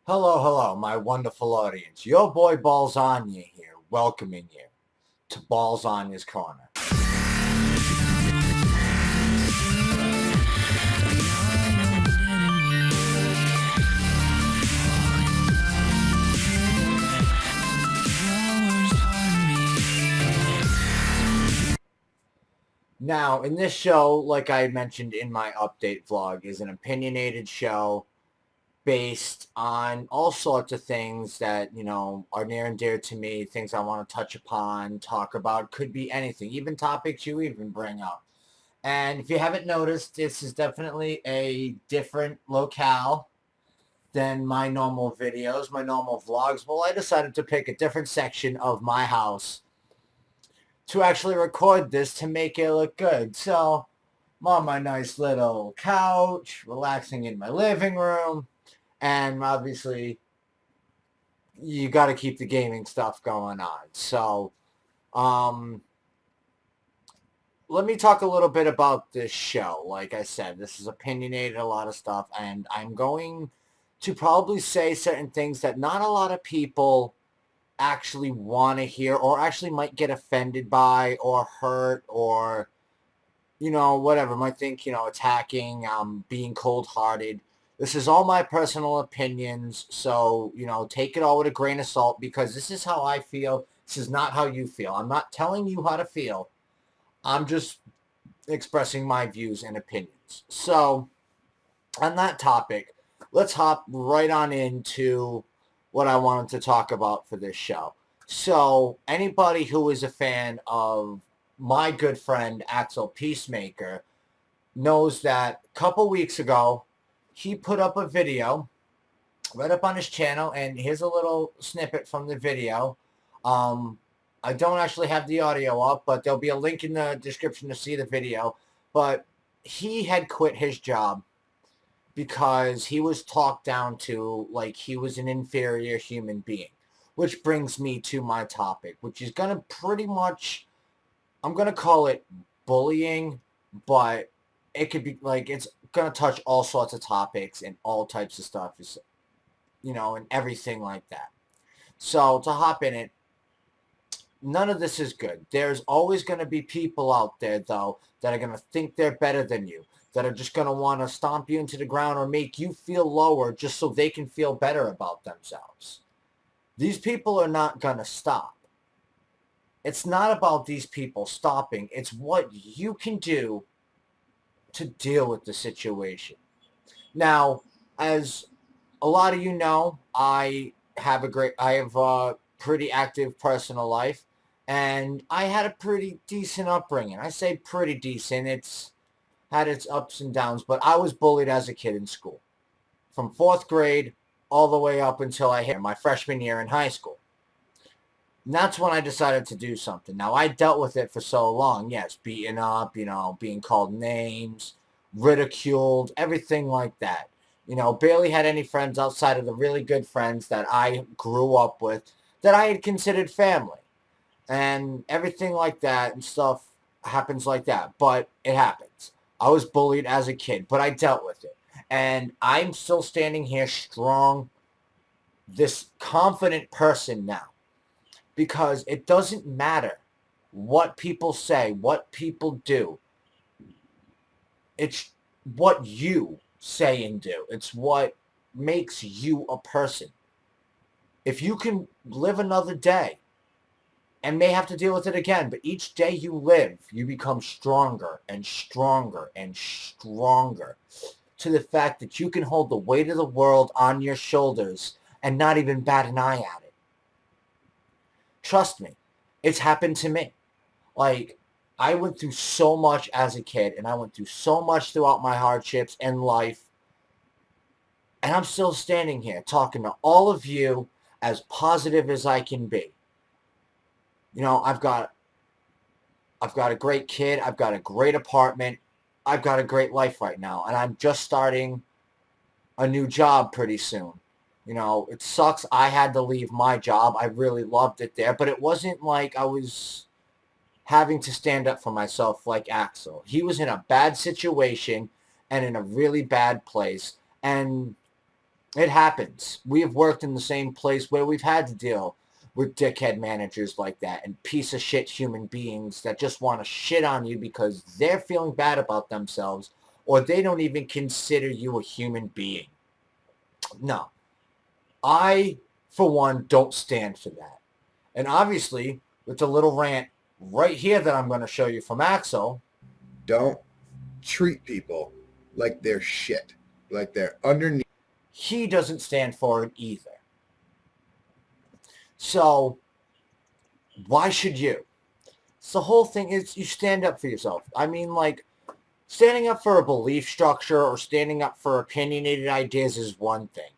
Hello, hello, my wonderful audience. Your boy Balsagne here, welcoming you to Balsagne's Corner. Now, in this show, like I mentioned in my update vlog, is an opinionated show based on all sorts of things that, are near and dear to me, things I want to touch upon, talk about, could be anything, even topics you even bring up. And if you haven't noticed, this is definitely a different locale than my normal videos, my normal vlogs. Well, I decided to pick a different section of my house to actually record this to make it look good. So I'm on my nice little couch, relaxing in my living room, and obviously you got to keep the gaming stuff going on. So um, let me talk a little bit about this show. Like I said, this is opinionated, a lot of stuff, and I'm going to probably say certain things that not a lot of people actually want to hear or actually might get offended by or hurt or, whatever, might think, attacking, being cold-hearted. This is all my personal opinions, so, take it all with a grain of salt because this is how I feel. This is not how you feel. I'm not telling you how to feel. I'm just expressing my views and opinions. So, on that topic, let's hop right on into what I wanted to talk about for this show. So, anybody who is a fan of my good friend Axel Peacemaker knows that a couple weeks ago, he put up a video right up on his channel, and here's a little snippet from the video. Um, I don't actually have the audio up, but there'll be a link in the description to see the video. But he had quit his job because he was talked down to like he was an inferior human being. Which brings me to my topic, which is going to pretty much, I'm going to call it bullying, but it could be like, it's going to touch all sorts of topics and all types of stuff, and everything like that. So to hop in it, none of this is good. There's always going to be people out there, though, that are going to think they're better than you, that are just going to want to stomp you into the ground or make you feel lower just so they can feel better about themselves. These people are not going to stop. It's not about these people stopping. It's what you can do to deal with the situation. Now, as a lot of you know, I have a pretty active personal life, and I had a pretty decent upbringing. I say pretty decent. It's had its ups and downs, but I was bullied as a kid in school, from fourth grade all the way up until I hit my freshman year in high school. And that's when I decided to do something. Now, I dealt with it for so long. Yes, beaten up, being called names, ridiculed, everything like that. Barely had any friends outside of the really good friends that I grew up with that I had considered family. And everything like that and stuff happens like that. But it happens. I was bullied as a kid, but I dealt with it. And I'm still standing here strong, this confident person now. Because it doesn't matter what people say, what people do. It's what you say and do. It's what makes you a person. If you can live another day and may have to deal with it again, but each day you live, you become stronger and stronger and stronger to the fact that you can hold the weight of the world on your shoulders and not even bat an eye at it. Trust me, it's happened to me. Like, I went through so much as a kid, and I went through so much throughout my hardships and life, and I'm still standing here talking to all of you as positive as I can be. I've got a great kid, I've got a great apartment, I've got a great life right now, and I'm just starting a new job pretty soon. It sucks. I had to leave my job. I really loved it there, but it wasn't like I was having to stand up for myself like Axel. He was in a bad situation and in a really bad place. And It happens. We have worked in the same place where we've had to deal with dickhead managers like that and piece of shit human beings that just want to shit on you because they're feeling bad about themselves or they don't even consider you a human being. No. I, for one, don't stand for that. And obviously, with the little rant right here that I'm going to show you from Axel, Don't treat people like they're shit, like they're underneath. he doesn't stand for it either. So, why should you? So the whole thing is you stand up for yourself. I mean, like, standing up for a belief structure or standing up for opinionated ideas is one thing.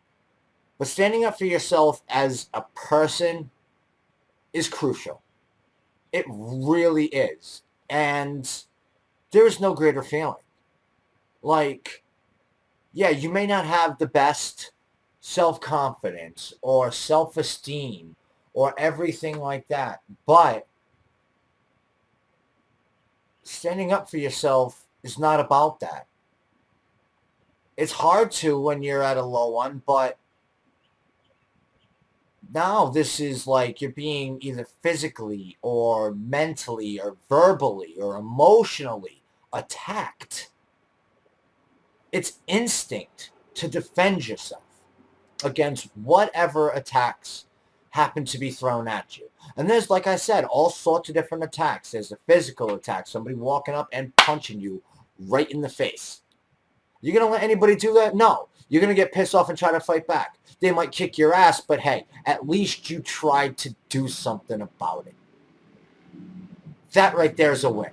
But standing up for yourself as a person is crucial. It really is. And there is no greater feeling. Like, yeah, you may not have the best self-confidence or self-esteem or everything like that, but standing up for yourself is not about that. It's hard to when you're at a low one, but now this is like you're being either physically or mentally or verbally or emotionally attacked. It's instinct to defend yourself against whatever attacks happen to be thrown at you. And there's, like I said, all sorts of different attacks. There's a physical attack, somebody walking up and punching you right in the face. You're going to let anybody do that? No. You're going to get pissed off and try to fight back. They might kick your ass, but hey, at least you tried to do something about it. That right there is a win.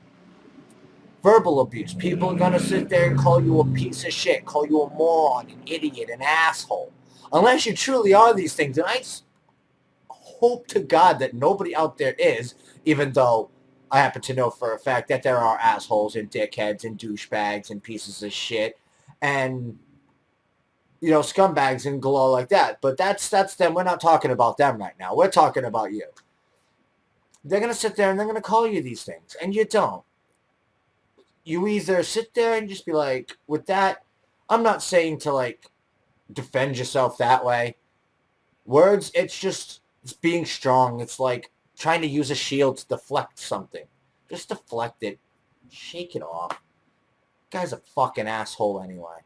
Verbal abuse. People are going to sit there and call you a piece of shit, call you a moron, an idiot, an asshole. Unless you truly are these things. And I hope to God that nobody out there is, even though I happen to know for a fact that there are assholes and dickheads and douchebags and pieces of shit and, you know, scumbags and galore like that. But that's them. We're not talking about them right now. We're talking about you. They're going to sit there and they're going to call you these things, and you don't. You either sit there and just be like, with that, I'm not saying to, like, defend yourself that way. Words, it's being strong. It's like trying to use a shield to deflect something. Just deflect it. Shake it off. Guy's a fucking asshole anyway.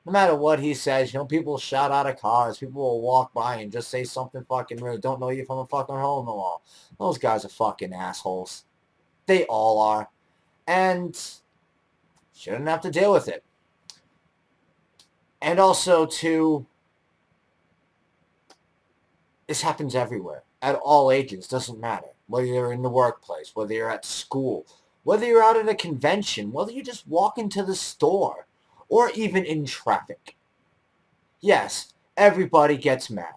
No matter what he says, you know, people will shout out of cars. People will walk by and just say something fucking rude. Don't know you from a fucking hole in the wall. Those guys are fucking assholes. They all are. And shouldn't have to deal with it. And also, too, this happens everywhere. At all ages. Doesn't matter. Whether you're in the workplace, whether you're at school, whether you're out at a convention, whether you just walk into the store, or even in traffic. Yes, everybody gets mad.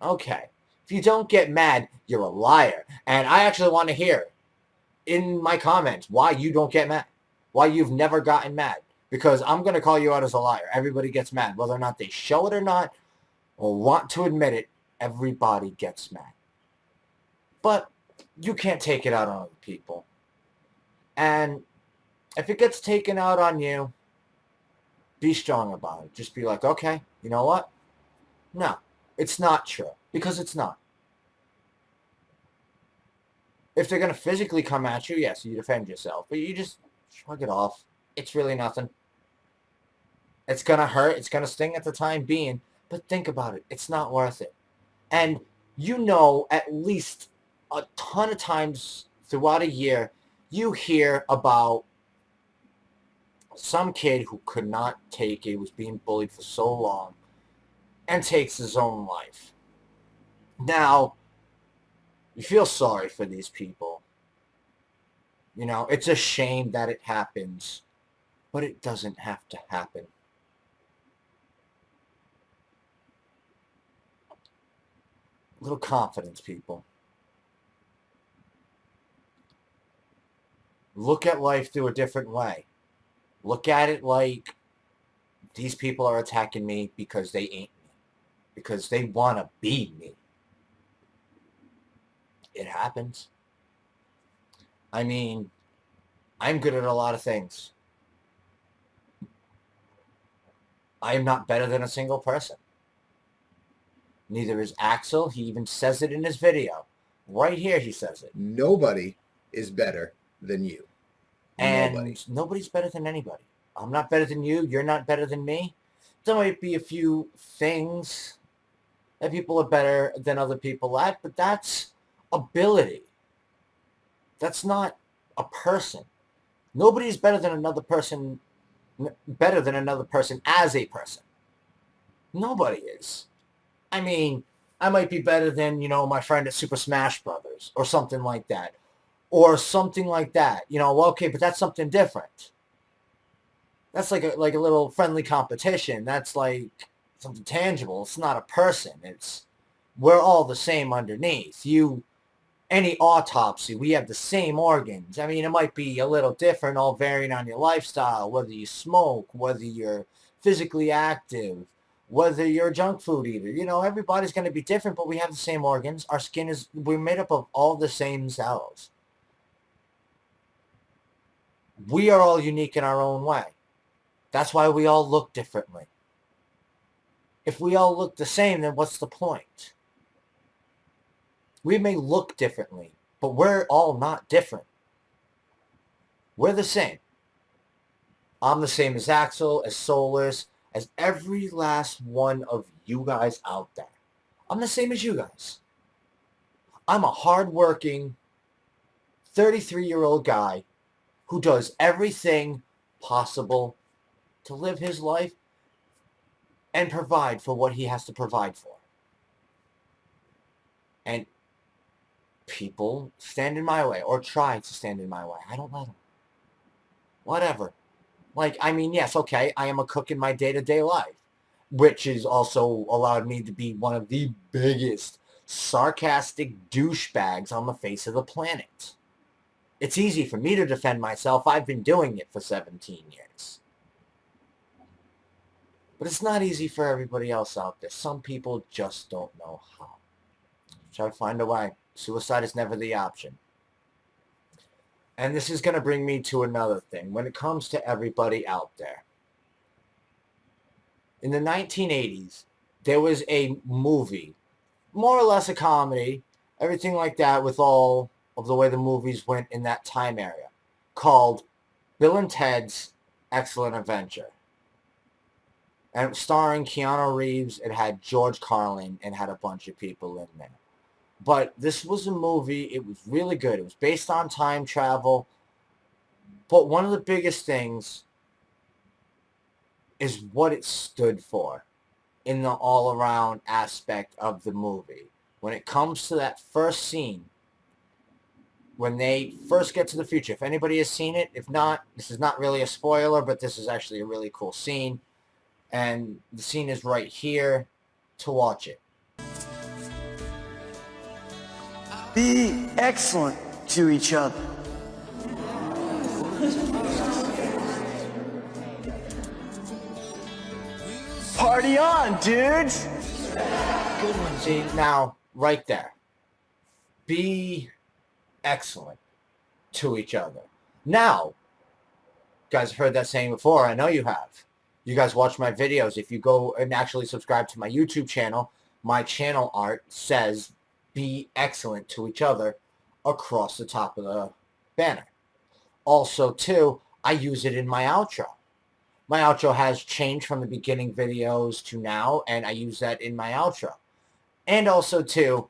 Okay. If you don't get mad, you're a liar. And I actually want to hear in my comments why you don't get mad. Why you've never gotten mad. Because I'm going to call you out as a liar. Everybody gets mad. Whether or not they show it or not, or want to admit it, everybody gets mad. But you can't take it out on other people. And if it gets taken out on you, be strong about it. Just be like, okay, you know what? No, it's not true. Because it's not. If they're going to physically come at you, yes, you defend yourself. But you just shrug it off. It's really nothing. It's going to hurt. It's going to sting at the time being. But think about it. It's not worth it. And you know, at least a ton of times throughout a year, you hear about some kid who could not take it, was being bullied for so long, and takes his own life. Now, you feel sorry for these people. You know, it's a shame that it happens, but it doesn't have to happen. A little confidence, people. Look at life through a different way. Look at it like these people are attacking me because they ain't me. Because they want to be me. It happens. I mean, I'm good at a lot of things. I am not better than a single person. Neither is Axel. He even says it in his video. Right here he says it. Nobody is better than you. Nobody. And nobody's better than anybody. I'm not better than you. You're not better than me. There might be a few things that people are better than other people at, but that's ability. That's not a person. Nobody's better than another person as a person. Nobody is. I mean, I might be better than, my friend at Super Smash Brothers or something like that. Or something like that. Okay, but that's something different. That's like a little friendly competition. That's like something tangible. It's not a person. We're all the same underneath. Any autopsy, we have the same organs. I mean, it might be a little different, all varying on your lifestyle, whether you smoke, whether you're physically active, whether you're a junk food eater. Everybody's going to be different, but we have the same organs. Our skin we're made up of all the same cells. We are all unique in our own way. That's why we all look differently. If we all look the same, then what's the point? We may look differently, but we're all not different. We're the same. I'm the same as Axel, as Solus, as every last one of you guys out there. I'm the same as you guys. I'm a hardworking 33-year-old guy who does everything possible to live his life and provide for what he has to provide for. And people stand in my way or try to stand in my way. I don't let them. Whatever. Yes, okay, I am a cook in my day-to-day life, which has also allowed me to be one of the biggest sarcastic douchebags on the face of the planet. It's easy for me to defend myself. I've been doing it for 17 years. But it's not easy for everybody else out there. Some people just don't know how. Try to find a way. Suicide is never the option. And this is going to bring me to another thing. When it comes to everybody out there. In the 1980s, there was a movie, more or less a comedy, everything like that with all of the way the movies went in that time area, called Bill and Ted's Excellent Adventure. And starring Keanu Reeves, it had George Carlin, and had a bunch of people in there. But this was a movie, it was really good. It was based on time travel. But one of the biggest things is what it stood for in the all-around aspect of the movie. When it comes to that first scene, when they first get to the future, if anybody has seen it, if not, this is not really a spoiler, but this is actually a really cool scene. And the scene is right here to watch it. Be excellent to each other. Party on, dudes! Good one, see? Now, right there. Be excellent to each other. Now, you guys have heard that saying before. I know you have. You guys watch my videos. If you go and actually subscribe to my YouTube channel, my channel art says be excellent to each other across the top of the banner. Also, too, I use it in my outro. My outro has changed from the beginning videos to now, and I use that in my outro. And also, too,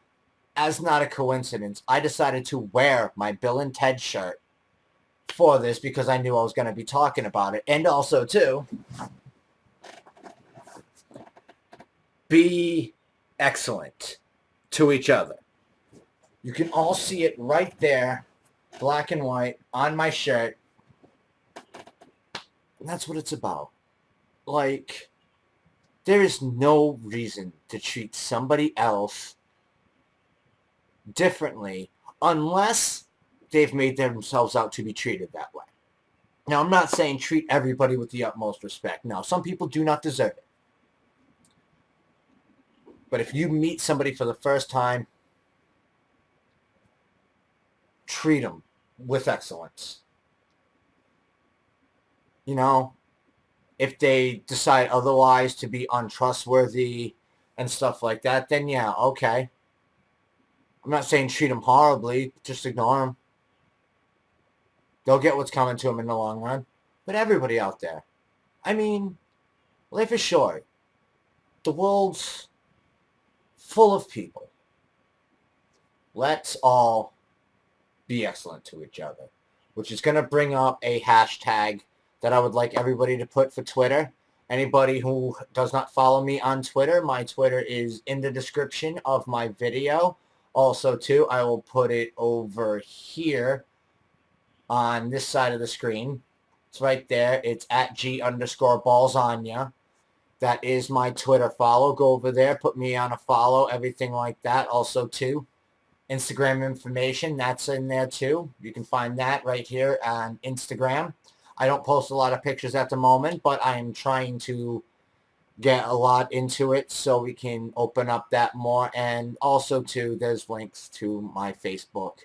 as not a coincidence, I decided to wear my Bill and Ted shirt for this because I knew I was going to be talking about it. And also, too, be excellent to each other. You can all see it right there, black and white, on my shirt. And that's what it's about. Like, there is no reason to treat somebody else differently unless they've made themselves out to be treated that way. Now, I'm not saying treat everybody with the utmost respect. No, some people do not deserve it. But if you meet somebody for the first time, treat them with excellence. You know, if they decide otherwise to be untrustworthy, and stuff like that, then yeah, okay. I'm not saying treat them horribly, just ignore them. They'll get what's coming to them in the long run. But everybody out there, I mean, life is short. The world's full of people. Let's all be excellent to each other, which is going to bring up a hashtag that I would like everybody to put for Twitter. Anybody who does not follow me on Twitter, my Twitter is in the description of my video. Also, too, I will put it over here on this side of the screen. It's right there. It's at G_Balsagne. That is my Twitter follow. Go over there. Put me on a follow. Everything like that. Also, too, Instagram information. That's in there, too. You can find that right here on Instagram. I don't post a lot of pictures at the moment, but I'm trying to get a lot into it so we can open up that more. And also, too, there's links to my Facebook,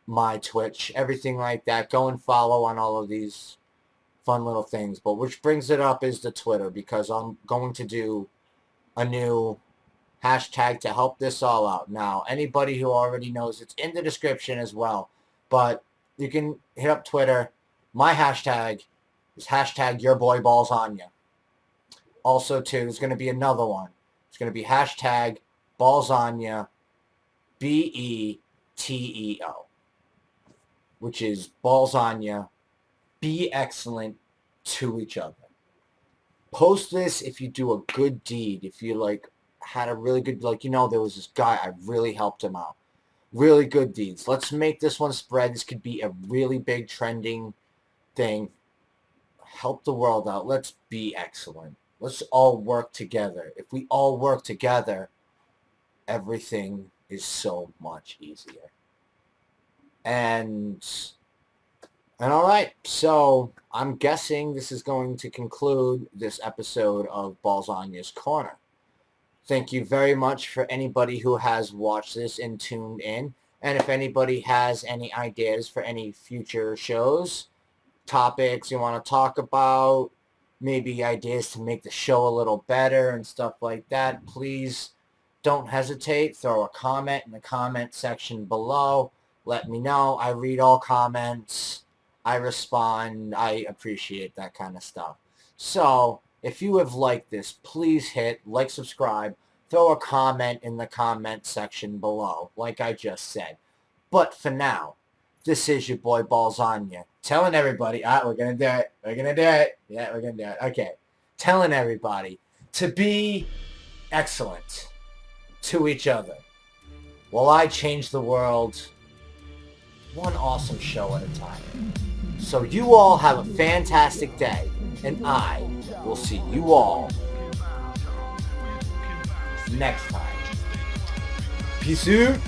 my Twitch, everything like that. Go and follow on all of these fun little things. But which brings it up is the Twitter, because I'm going to do a new hashtag to help this all out. Now, anybody who already knows, it's in the description as well. But you can hit up Twitter. My hashtag is hashtag your boy Balsagne. Also, too, there's going to be another one. It's going to be hashtag Balsagne, BETEO, which is Balsagne, be excellent to each other. Post this if you do a good deed. If you, like, had a really good, like, you know, there was this guy, I really helped him out. Really good deeds. Let's make this one spread. This could be a really big trending thing. Help the world out. Let's be excellent. Let's all work together. If we all work together, everything is so much easier. And all right, so I'm guessing this is going to conclude this episode of Balsagne's Corner. Thank you very much for anybody who has watched this and tuned in. And if anybody has any ideas for any future shows, topics you want to talk about, maybe ideas to make the show a little better and stuff like that, please don't hesitate. Throw a comment in the comment section below. Let me know. I read all comments. I respond. I appreciate that kind of stuff. So, if you have liked this, please hit like, subscribe, throw a comment in the comment section below, like I just said. But for now, this is your boy Balsagne, telling everybody, all right, we're going to do it. We're going to do it. Yeah, we're going to do it. Okay. Telling everybody to be excellent to each other while I change the world one awesome show at a time. So you all have a fantastic day, and I will see you all next time. Peace out.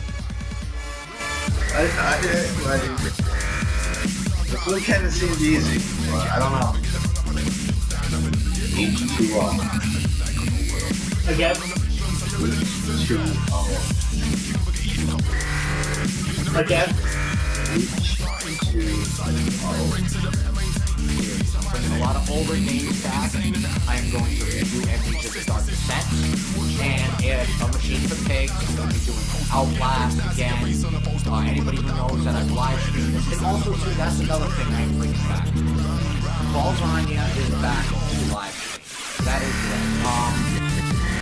The blue kind of seems easy, but I don't know. H2O. Again. H2O. Again. Bringing a lot of older games back. I am going to redo Amnesia the Dark Descent. And if A Machine for Pigs, I'm going to be doing Outlast again. Anybody who knows that I've live streamed this. And also, too, that's another thing I'm bringing back. Balsagne is back to live stream.